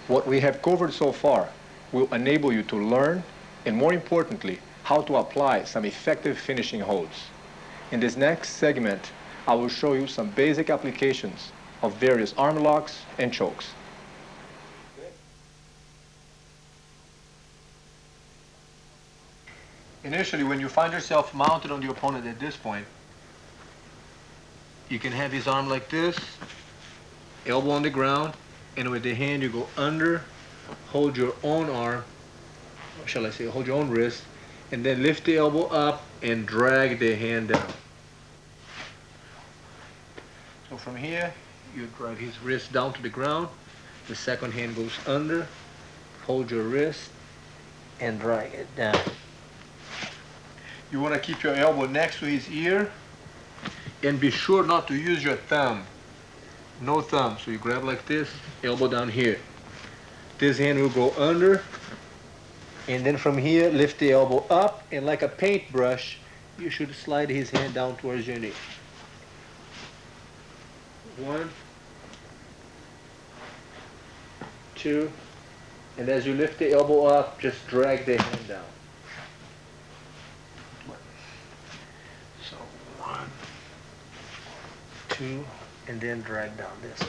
What we have covered so far will enable you to learn, and more importantly, how to apply some effective finishing holds. In this next segment, I will show you some basic applications of various arm locks and chokes. Initially, when you find yourself mounted on the opponent at this point, you can have his arm like this, elbow on the ground, and with the hand you go under, hold your own arm, or shall I say, hold your own wrist, and then lift the elbow up and drag the hand down. So from here, you drag his wrist down to the ground, the second hand goes under, hold your wrist, and drag it down. You want to keep your elbow next to his ear, and be sure not to use your thumb. No thumb, so you grab like this, elbow down here. This hand will go under, and then from here, lift the elbow up, and like a paintbrush, you should slide his hand down towards your knee. 1, 2, and as you lift the elbow up, just drag the hand down. So 1, 2, and then drag down this way.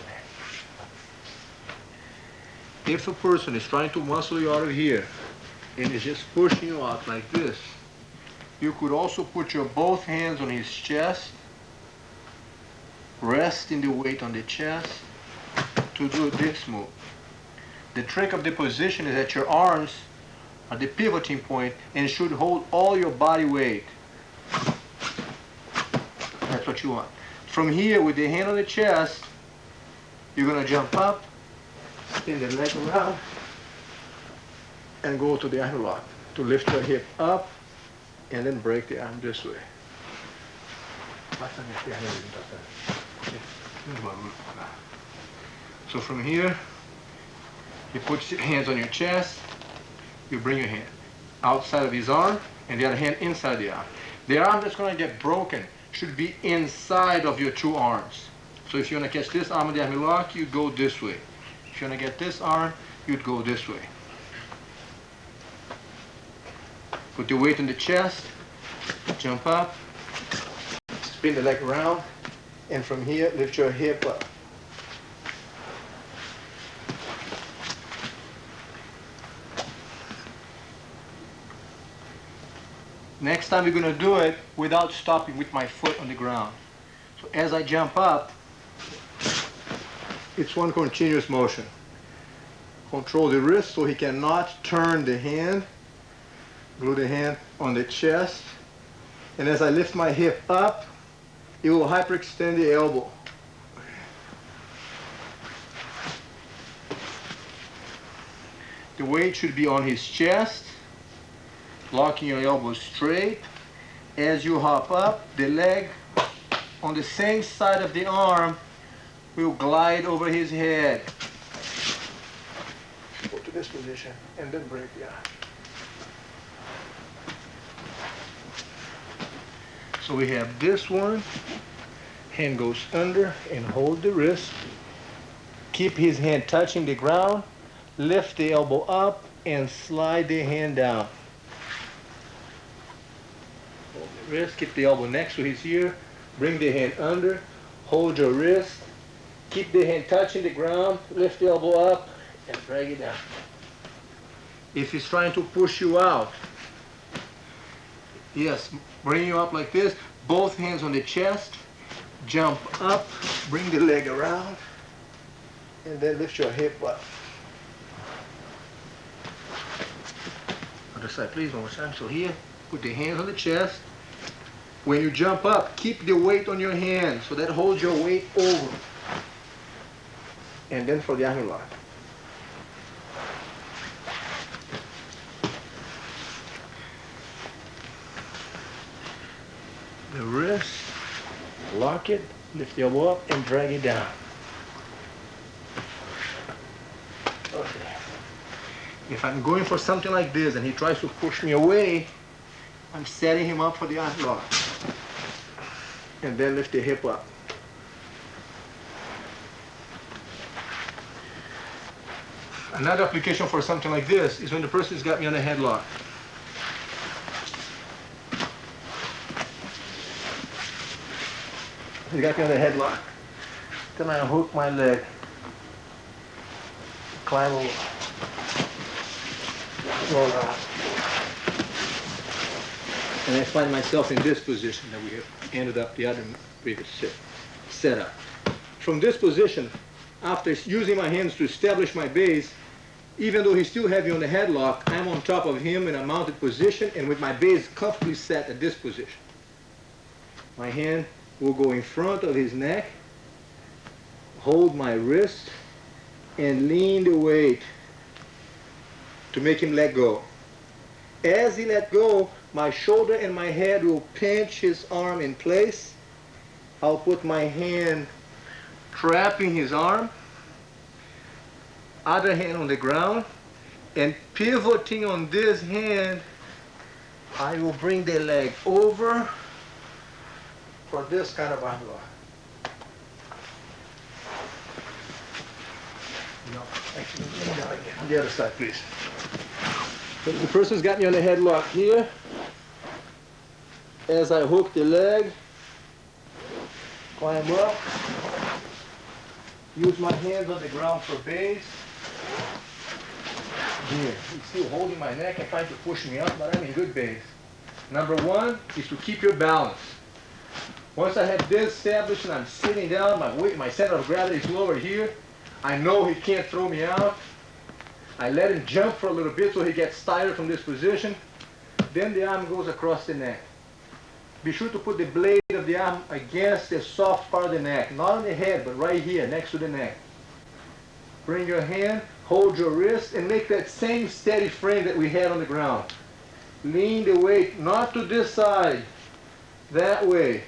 If a person is trying to muscle you out of here and is just pushing you out like this, you could also put your both hands on his chest, resting the weight on the chest to do this move. The trick of the position is that your arms are the pivoting point and should hold all your body weight. That's what you want. From here, with the hand on the chest, you're going to jump up, spin the leg around, and go to the arm lock to lift your hip up and then break the arm this way. So from here, you put your hands on your chest, you bring your hand outside of his arm and the other hand inside the arm. The arm that's going to get broken should be inside of your two arms. So if you want to catch this arm in the arm lock, you go this way. If you want to get this arm, you'd go this way. Put your weight on the chest, jump up, spin the leg around, and from here, lift your hip up. Next time we're going to do it without stopping with my foot on the ground. So as I jump up, it's one continuous motion. Control the wrist so he cannot turn the hand. Glue the hand on the chest. And as I lift my hip up, it will hyperextend the elbow. The weight should be on his chest, locking your elbow straight. As you hop up, the leg on the same side of the arm will glide over his head. Go to this position and then break the arm. So we have this one, hand goes under and hold the wrist. Keep his hand touching the ground, lift the elbow up and slide the hand down. Hold the wrist, keep the elbow next to his ear, bring the hand under, hold your wrist, keep the hand touching the ground, lift the elbow up and drag it down. If he's trying to push you out, Yes, bring you up like this, both hands on the chest, jump up, bring the leg around, and then lift your hip up. Other side, please, one more time. So here, put the hands on the chest. When you jump up, keep the weight on your hand, so that holds your weight over. And then for the arm lock. The wrist, lock it, lift the elbow up, and drag it down. Okay. If I'm going for something like this and he tries to push me away, I'm setting him up for the arm lock. And then lift the hip up. Another application for something like this is when the person's got me on a headlock. He got me on the headlock. Then I hook my leg, climb over, roll out. And I find myself in this position that we have ended up the other previous setup. From this position, after using my hands to establish my base, even though he's still heavy on the headlock, I'm on top of him in a mounted position and with my base comfortably set at this position. My hand will go in front of his neck, hold my wrist, and lean the weight to make him let go. As he let go, my shoulder and my head will pinch his arm in place. I'll put my hand trapping his arm, other hand on the ground, and pivoting on this hand, I will bring the leg over for this kind of arm lock. No, actually, on the other side, please. So the person's got me on the headlock here. As I hook the leg, climb up, use my hands on the ground for base. Here, he's still holding my neck and trying to push me up, but I'm in good base. Number one is to keep your balance. Once I have this established and I'm sitting down, my center of gravity is lower here, I know he can't throw me out. I let him jump for a little bit so he gets tired from this position. Then the arm goes across the neck. Be sure to put the blade of the arm against the soft part of the neck, not on the head, but right here, next to the neck. Bring your hand, hold your wrist, and make that same steady frame that we had on the ground. Lean the weight, not to this side, that way.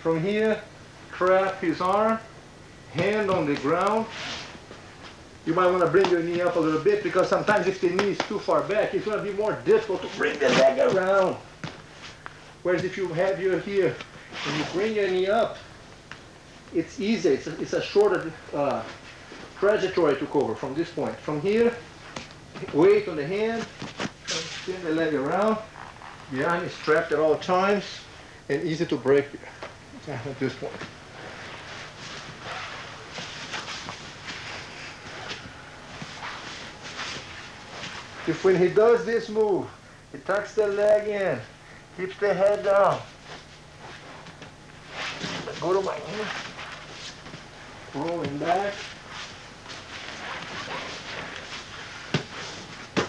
From here, trap his arm, hand on the ground. You might want to bring your knee up a little bit because sometimes if the knee is too far back, it's going to be more difficult to bring the leg around. Whereas if you have your here and you bring your knee up, it's easier. It's a shorter trajectory to cover from this point. From here, weight on the hand, spin the leg around. The arm is strapped at all times and easy to break at this point. If when he does this move, he tucks the leg in, keeps the head down, go to my knee, rolling back,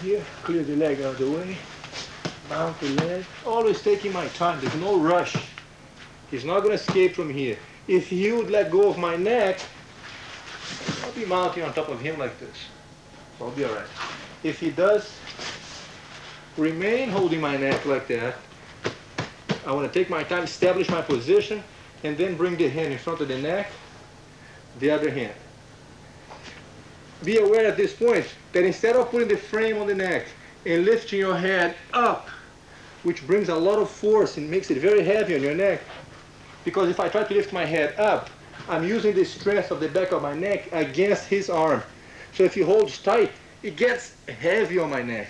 here, clear the leg out of the way, mount the leg, always taking my time, there's no rush. He's not going to escape from here. If he would let go of my neck, I'll be mounting on top of him like this. So I'll be all right. If he does remain holding my neck like that, I want to take my time, establish my position, and then bring the hand in front of the neck, the other hand. Be aware at this point that instead of putting the frame on the neck and lifting your head up, which brings a lot of force and makes it very heavy on your neck, because if I try to lift my head up, I'm using the strength of the back of my neck against his arm. So if he holds tight, it gets heavy on my neck.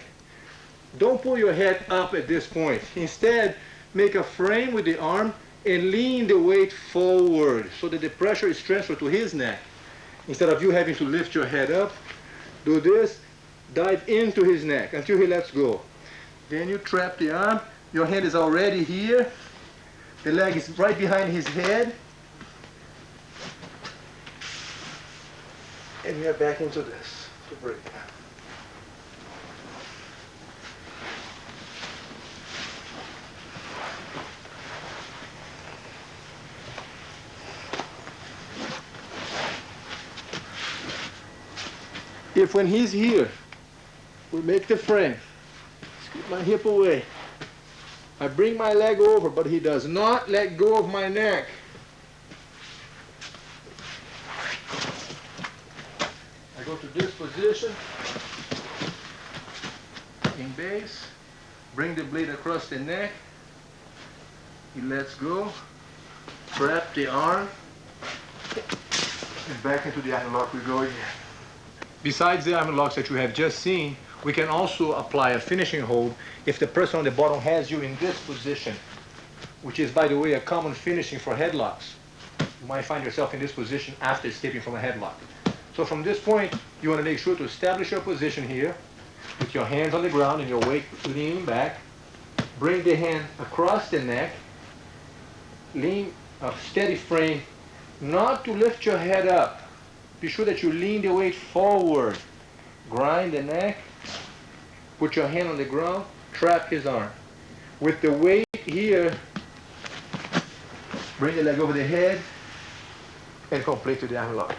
Don't pull your head up at this point. Instead, make a frame with the arm and lean the weight forward so that the pressure is transferred to his neck. Instead of you having to lift your head up, do this, dive into his neck until he lets go. Then you trap the arm. Your hand is already here. The leg is right behind his head. And we are back into this to break. If when he's here, we make the frame, scoot my hip away. I bring my leg over, but he does not let go of my neck. I go to this position, in base, bring the blade across the neck, he lets go, trap the arm, and back into the arm lock we go again. Besides the arm locks that you have just seen, we can also apply a finishing hold if the person on the bottom has you in this position, which is, by the way, a common finishing for headlocks. You might find yourself in this position after escaping from a headlock. So from this point, you want to make sure to establish your position here with your hands on the ground and your weight leaning back. Bring the hand across the neck. Lean a steady frame, not to lift your head up. Be sure that you lean the weight forward. Grind the neck. Put your hand on the ground. Trap his arm. With the weight here, bring the leg over the head and complete to the arm lock.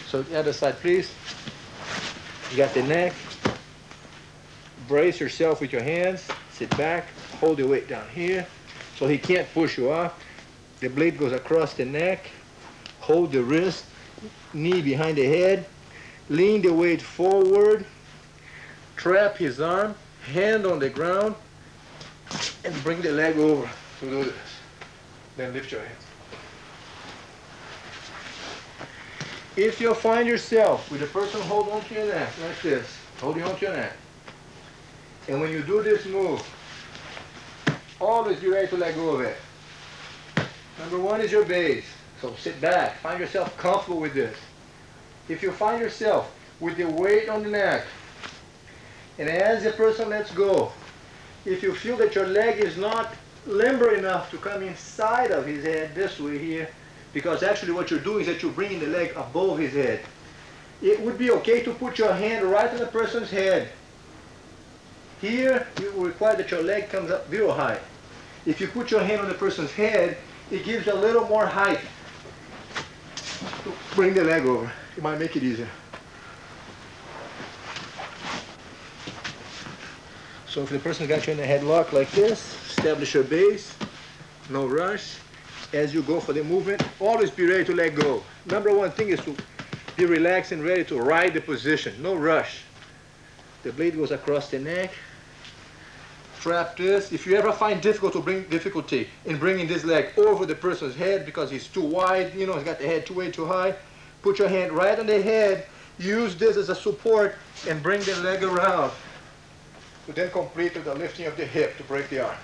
So the other side, please. You got the neck. Brace yourself with your hands. Sit back. Hold the weight down here so he can't push you off. The blade goes across the neck. Hold the wrist. Knee behind the head. Lean the weight forward. Trap his arm. Hand on the ground. And bring the leg over to do this. Then lift your hands. If you find yourself with the person hold onto your neck like this, holding onto your neck, and when you do this move, always be ready to let go of it. Number one is your base. So sit back. Find yourself comfortable with this. If you find yourself with the weight on the neck, and as the person lets go, if you feel that your leg is not limber enough to come inside of his head this way here, because actually what you're doing is that you're bringing the leg above his head, it would be okay to put your hand right on the person's head. Here, it will require that your leg comes up real high. If you put your hand on the person's head, it gives you a little more height to bring the leg over. It might make it easier. So if the person got you in a headlock like this, establish your base, no rush. As you go for the movement, always be ready to let go. Number one thing is to be relaxed and ready to ride the position, no rush. The blade goes across the neck. Trap this. If you ever find difficulty in bringing this leg over the person's head because he's too wide, he's got the head way too high, put your hand right on the head, use this as a support, and bring the leg around to then complete with the lifting of the hip to break the arm.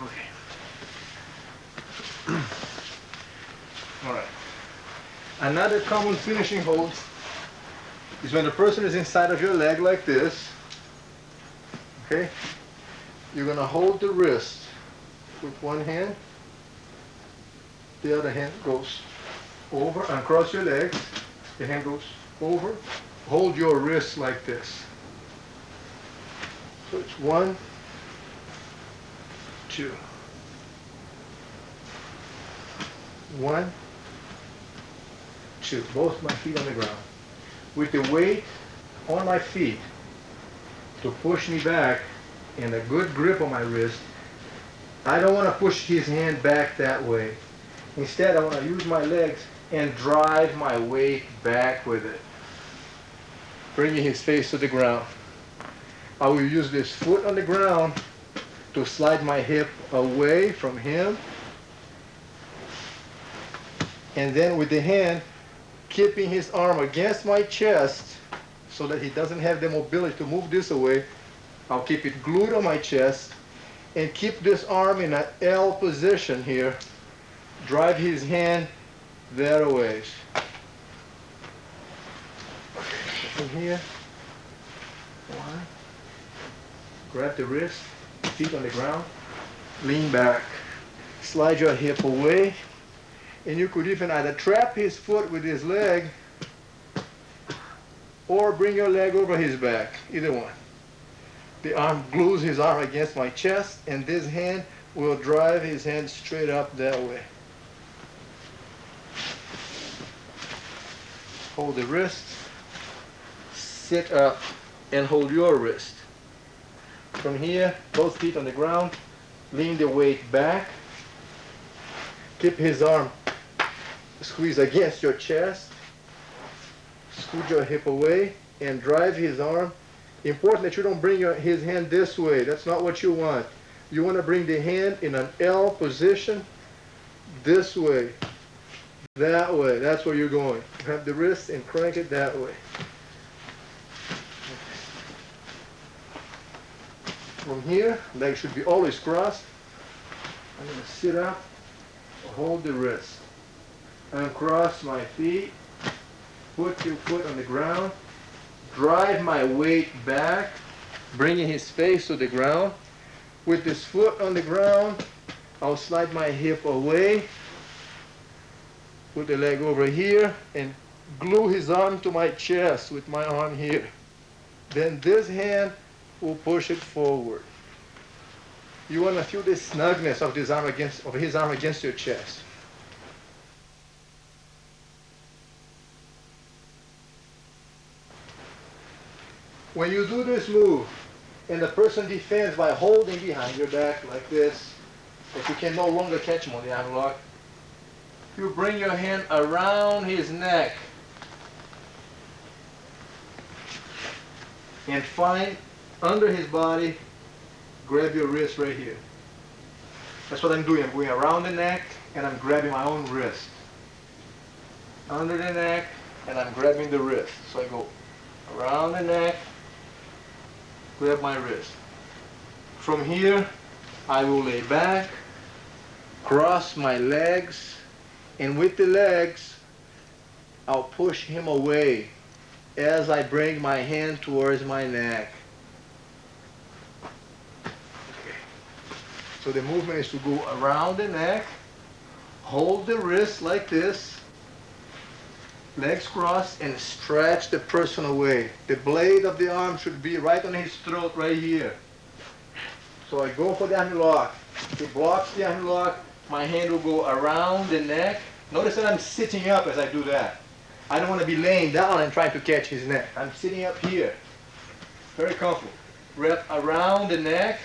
Okay. All right. Another common finishing hold is when the person is inside of your leg like this. Okay? You're going to hold the wrist with one hand. The other hand goes over and across your legs. The hand goes over. Hold your wrist like this. So it's 1, 2. 1, 2. Both my feet on the ground. With the weight on my feet to push me back and a good grip on my wrist, I don't want to push his hand back that way. Instead, I want to use my legs and drive my weight back with it, bringing his face to the ground. I will use this foot on the ground to slide my hip away from him, and then with the hand keeping his arm against my chest so that he doesn't have the mobility to move this away, I'll keep it glued on my chest and keep this arm in an L position here. Drive his hand that a ways. From here, one, grab the wrist, feet on the ground, lean back, slide your hip away, and you could even either trap his foot with his leg or bring your leg over his back, either one. The arm glues his arm against my chest, and this hand will drive his hand straight up that way. Hold the wrist, sit up and hold your wrist. From here, both feet on the ground, lean the weight back, keep his arm squeeze against your chest, scoot your hip away and drive his arm. Important that you don't bring his hand this way. That's not what you want. You want to bring the hand in an L position this way, that way. That's where you're going. Grab the wrist and crank it that way. From here, legs should be always crossed. I'm going to sit up, hold the wrist, uncross my feet, put your foot on the ground, drive my weight back, bringing his face to the ground. With this foot on the ground, I'll slide my hip away, put the leg over here, and glue his arm to my chest with my arm here. Then this hand will push it forward. You want to feel the snugness of his arm against your chest. When you do this move, and the person defends by holding behind your back like this, but you can no longer catch him on the arm lock, you bring your hand around his neck and find under his body, grab your wrist right here. That's what I'm doing. I'm going around the neck and I'm grabbing my own wrist. Under the neck and I'm grabbing the wrist. So I go around the neck, grab my wrist. From here, I will lay back, cross my legs, and with the legs, I'll push him away as I bring my hand towards my neck. Okay. So the movement is to go around the neck, hold the wrist like this, legs crossed, and stretch the person away. The blade of the arm should be right on his throat right here. So I go for the arm lock. He blocks the arm lock. My hand will go around the neck. Notice that I'm sitting up as I do that. I don't want to be laying down and trying to catch his neck. I'm sitting up here. Very comfortable. Wrap around the neck.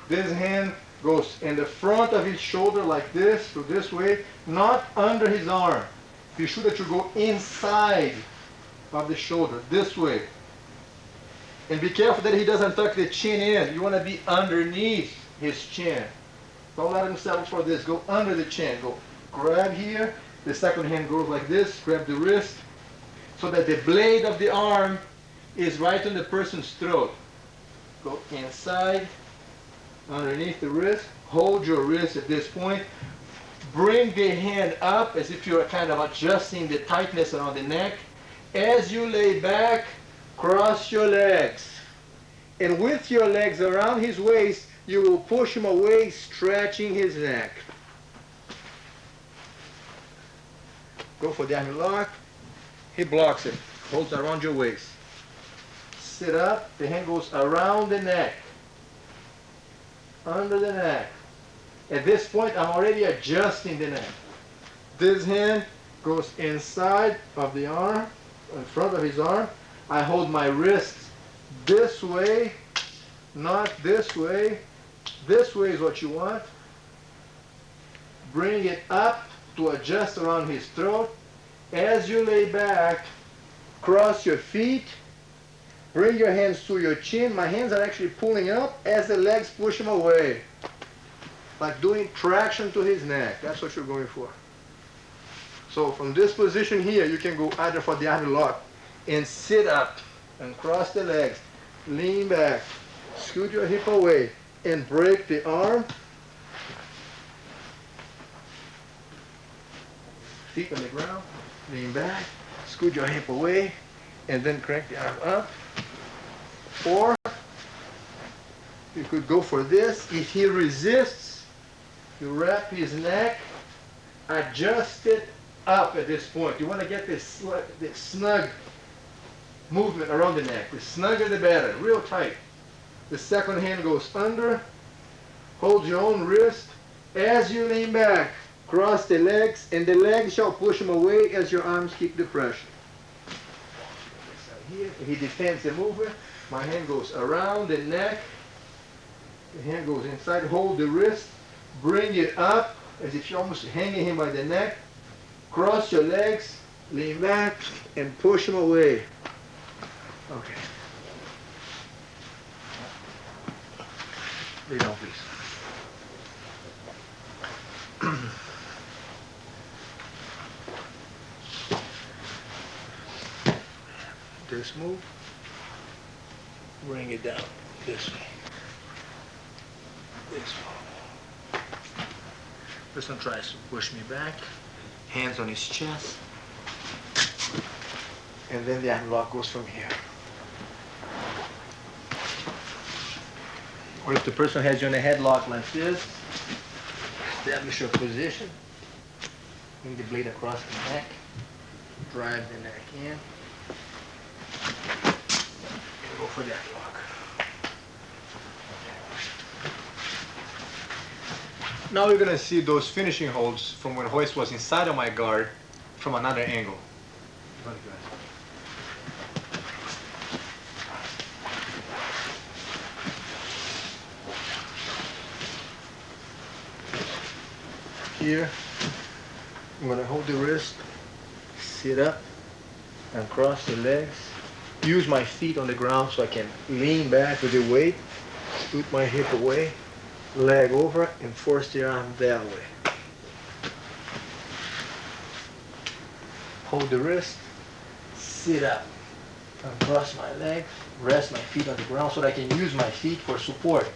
This hand goes in the front of his shoulder like this, so this way, not under his arm. Be sure that you go inside of the shoulder, this way. And be careful that he doesn't tuck the chin in. You want to be underneath his chin. Don't let him settle for this. Go under the chin. Go grab here. The second hand goes like this. Grab the wrist so that the blade of the arm is right on the person's throat. Go inside, underneath the wrist. Hold your wrist at this point. Bring the hand up as if you're kind of adjusting the tightness around the neck. As you lay back, cross your legs. And with your legs around his waist, you will push him away, stretching his neck. Go for the arm lock. He blocks it. Holds around your waist. Sit up. The hand goes around the neck. Under the neck. At this point, I'm already adjusting the neck. This hand goes inside of the arm, in front of his arm. I hold my wrist this way, not this way. This way is what you want. Bring it up to adjust around his throat. As you lay back, cross your feet. Bring your hands to your chin. My hands are actually pulling up as the legs push him away. Like doing traction to his neck. That's what you're going for. So from this position here, you can go either for the arm lock and sit up and cross the legs. Lean back. Scoot your hip away and break the arm. Feet on the ground. Lean back. Scoot your hip away and then crank the arm up. Or you could go for this. If he resists, you wrap his neck, adjust it up at this point. You want to get this snug movement around the neck. The snugger the better, real tight. The second hand goes under, hold your own wrist. As you lean back, cross the legs, and the legs shall push them away as your arms keep the pressure. Here, he defends the movement. My hand goes around the neck. The hand goes inside, hold the wrist, bring it up as if you're almost hanging him by the neck. Cross your legs, lean back, and push him away. Okay. Lay down, please. This move, bring it down this way. This way. Person tries to push me back, hands on his chest, and then the armlock goes from here. Or if the person has you in a headlock like this, establish your position, bring the blade across the neck, drive the neck in, and go for that lock. Now we're going to see those finishing holds from when Hoist was inside of my guard from another angle. Here, I'm going to hold the wrist, sit up, and cross the legs. Use my feet on the ground so I can lean back with the weight, scoot my hip away, leg over, and force the arm that way. Hold the wrist, sit up, and cross my legs, rest my feet on the ground so that I can use my feet for support.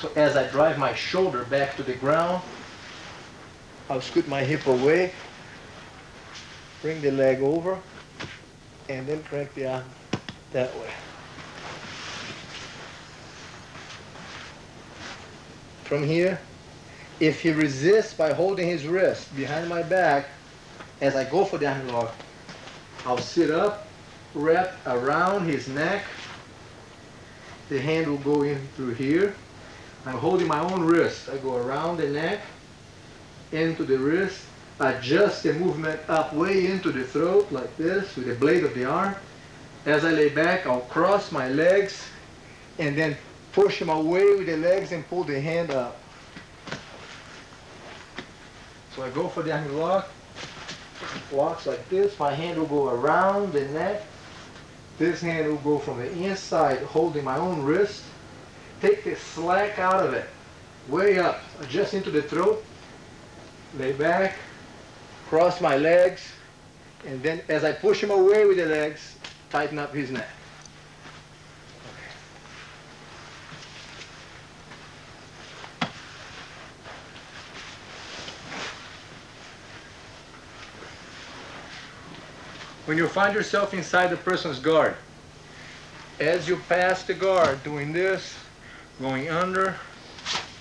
So as I drive my shoulder back to the ground, I'll scoot my hip away, bring the leg over, and then crank the arm that way. From here, if he resists by holding his wrist behind my back, as I go for the arm lock, I'll sit up, wrap around his neck. The hand will go in through here. I'm holding my own wrist. I go around the neck, into the wrist, adjust the movement up way into the throat like this with the blade of the arm. As I lay back, I'll cross my legs and then push him away with the legs and pull the hand up. So I go for the arm lock, locks like this. My hand will go around the neck. This hand will go from the inside, holding my own wrist. Take the slack out of it, way up, adjust into the throat. Lay back, cross my legs, and then as I push him away with the legs, tighten up his neck. When you find yourself inside the person's guard, as you pass the guard, doing this, going under,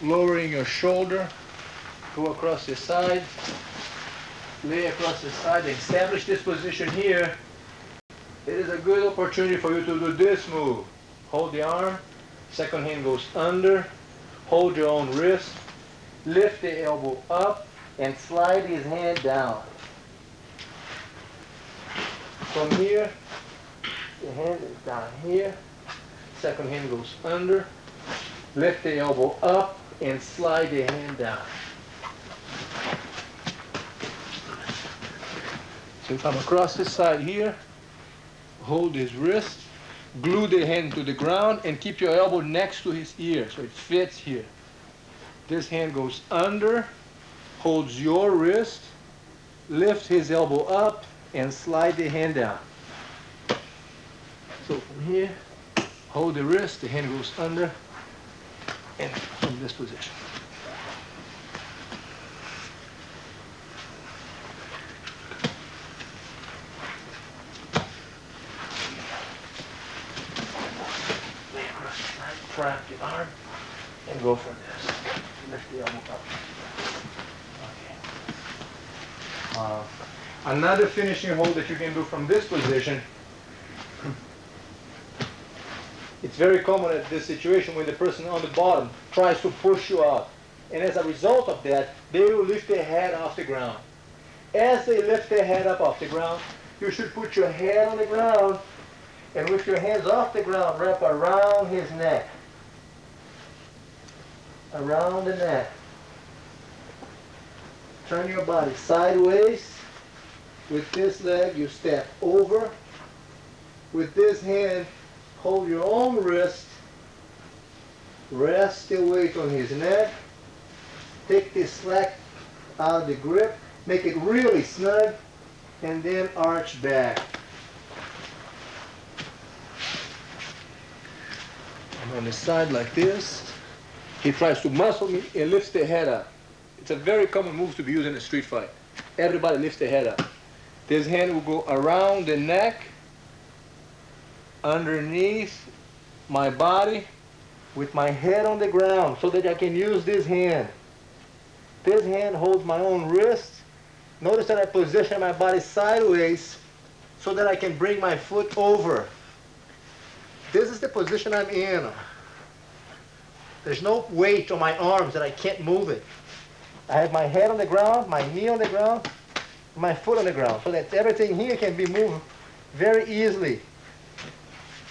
lowering your shoulder, go across the side, lay across the side, establish this position here. It is a good opportunity for you to do this move. Hold the arm, second hand goes under, hold your own wrist, lift the elbow up, and slide his hand down. From here, the hand is down here, second hand goes under, lift the elbow up, and slide the hand down. So if I'm across this side here, hold his wrist, glue the hand to the ground, and keep your elbow next to his ear so it fits here. This hand goes under, holds your wrist, lift his elbow up, and slide the hand down. So from here, hold the wrist, the hand goes under, and from this position. go for this. Lift the elbow up. Okay. Another finishing hold that you can do from this position. It's very common at this situation when the person on the bottom tries to push you out. And as a result of that, they will lift their head off the ground. As they lift their head up off the ground, you should put your head on the ground and with your hands off the ground, wrap around his neck. Around the neck. Turn your body sideways. With this leg, you step over. With this hand, hold your own wrist. Rest your weight on his neck. Take the slack out of the grip. Make it really snug. And then arch back. And on the side like this, he tries to muscle me and lifts the head up. It's a very common move to be used in a street fight. Everybody lifts their head up. This hand will go around the neck, underneath my body, with my head on the ground so that I can use this hand. This hand holds my own wrist. Notice that I position my body sideways so that I can bring my foot over. This is the position I'm in. There's no weight on my arms that I can't move it. I have my head on the ground, my knee on the ground, my foot on the ground, so that everything here can be moved very easily.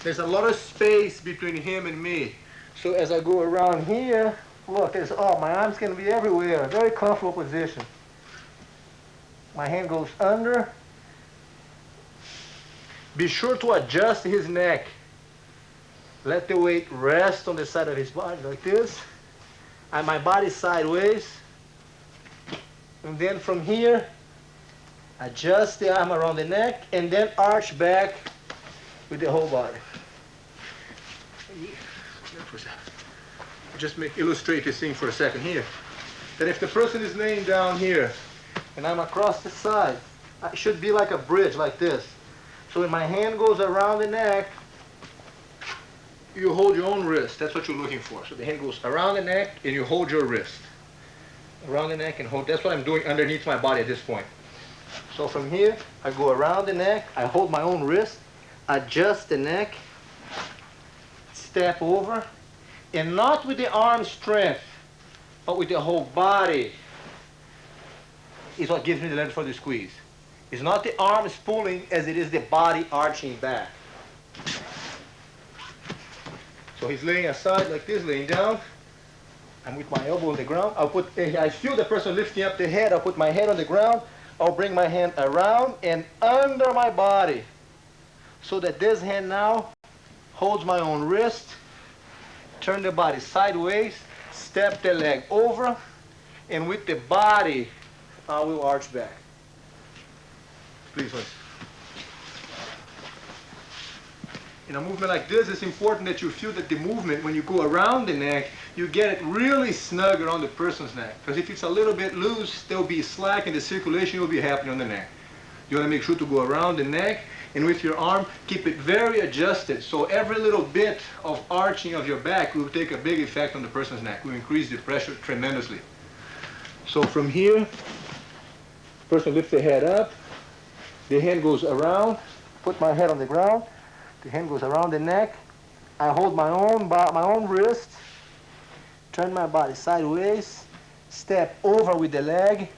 There's a lot of space between him and me. So as I go around here, look, my arms can be everywhere. Very comfortable position. My hand goes under. Be sure to adjust his neck. Let the weight rest on the side of his body like this. And my body sideways. And then from here, adjust the arm around the neck and then arch back with the whole body. Just illustrate this thing for a second here. That if the person is laying down here and I'm across the side, it should be like a bridge like this. So when my hand goes around the neck, you hold your own wrist. That's what you're looking for. So the hand goes around the neck and you hold your wrist. Around the neck and hold. That's what I'm doing underneath my body at this point. So from here, I go around the neck, I hold my own wrist, adjust the neck, step over, and not with the arm strength, but with the whole body is what gives me the leverage for the squeeze. It's not the arms pulling as it is the body arching back. So he's laying aside like this, laying down. I'm with my elbow on the ground. I feel the person lifting up the head. I'll put my head on the ground. I'll bring my hand around and under my body so that this hand now holds my own wrist. Turn the body sideways, step the leg over, and with the body, I will arch back. Please, please. In a movement like this, it's important that you feel that the movement, when you go around the neck, you get it really snug around the person's neck. Because if it's a little bit loose, there'll be slack and the circulation will be happening on the neck. You want to make sure to go around the neck, and with your arm, keep it very adjusted. So every little bit of arching of your back will take a big effect on the person's neck. Will increase the pressure tremendously. So from here, person lifts the head up. The hand goes around. Put my head on the ground. The hand goes around the neck. I hold my own wrist. Turn my body sideways. Step over with the leg.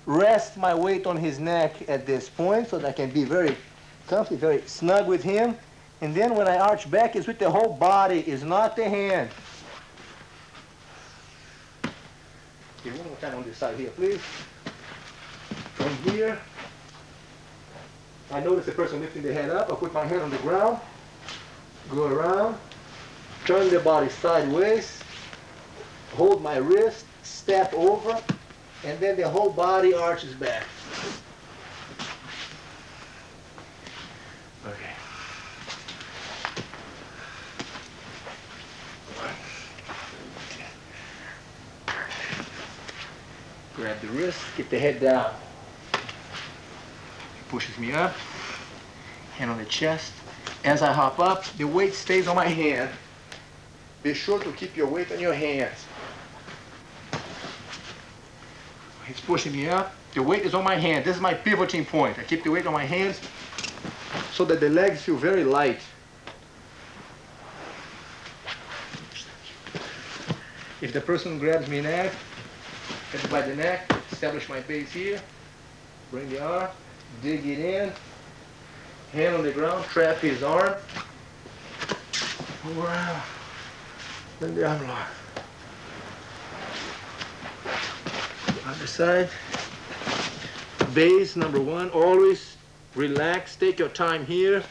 Rest my weight on his neck at this point so that I can be very comfy, very snug with him. And then when I arch back, it's with the whole body, it's not the hand. Okay, one more time on this side here, please. From here, I notice the person lifting the head up. I put my head on the ground, go around, turn the body sideways, hold my wrist, step over, and then the whole body arches back. Okay. Grab the wrist, get the head down. Pushes me up, hand on the chest. As I hop up, the weight stays on my hand. Be sure to keep your weight on your hands. He's pushing me up. The weight is on my hand. This is my pivoting point. I keep the weight on my hands so that the legs feel very light. If the person grabs me neck, by the neck, establish my base here, bring the arm, dig it in, hand on the ground, trap his arm, wow, then the arm lock. Other side. Base number one, always relax, take your time here,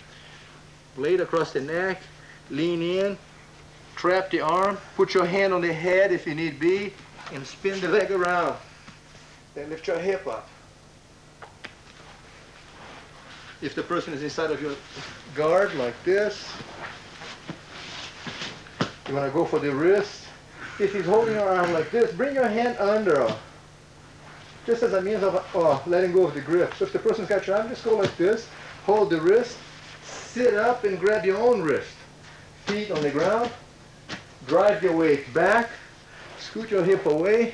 blade across the neck, lean in, trap the arm, put your hand on the head if you need be, and spin the leg around. Then lift your hip up. If the person is inside of your guard like this, you want to go for the wrist. If he's holding your arm like this, bring your hand under, just as a means of letting go of the grip. So if the person's got your arm, just go like this, hold the wrist, sit up and grab your own wrist. Feet on the ground, drive your weight back, scoot your hip away,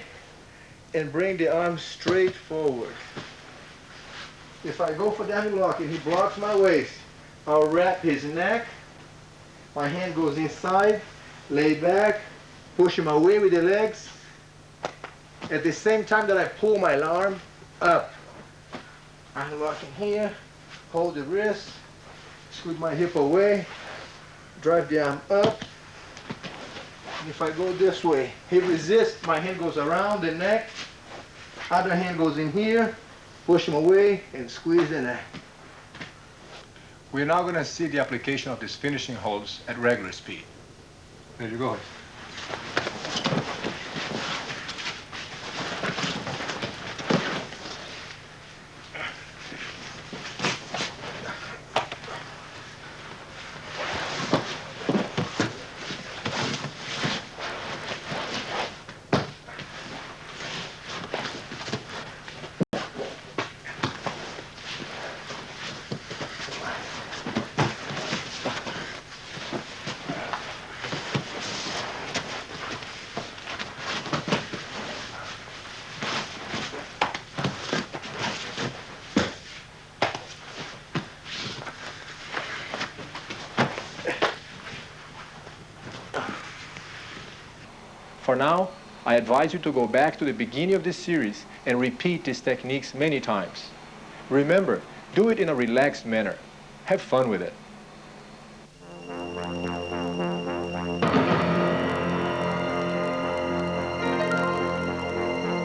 and bring the arm straight forward. If I go for the armlock and he blocks my waist, I'll wrap his neck, my hand goes inside, lay back, push him away with the legs, at the same time that I pull my arm up. I'm locking here, hold the wrist, scoot my hip away, drive the arm up. And if I go this way, he resists, my hand goes around the neck, other hand goes in here, push him away and squeeze the neck. We're now going to see the application of these finishing holds at regular speed. There you go. For now, I advise you to go back to the beginning of this series and repeat these techniques many times. Remember, do it in a relaxed manner. Have fun with it.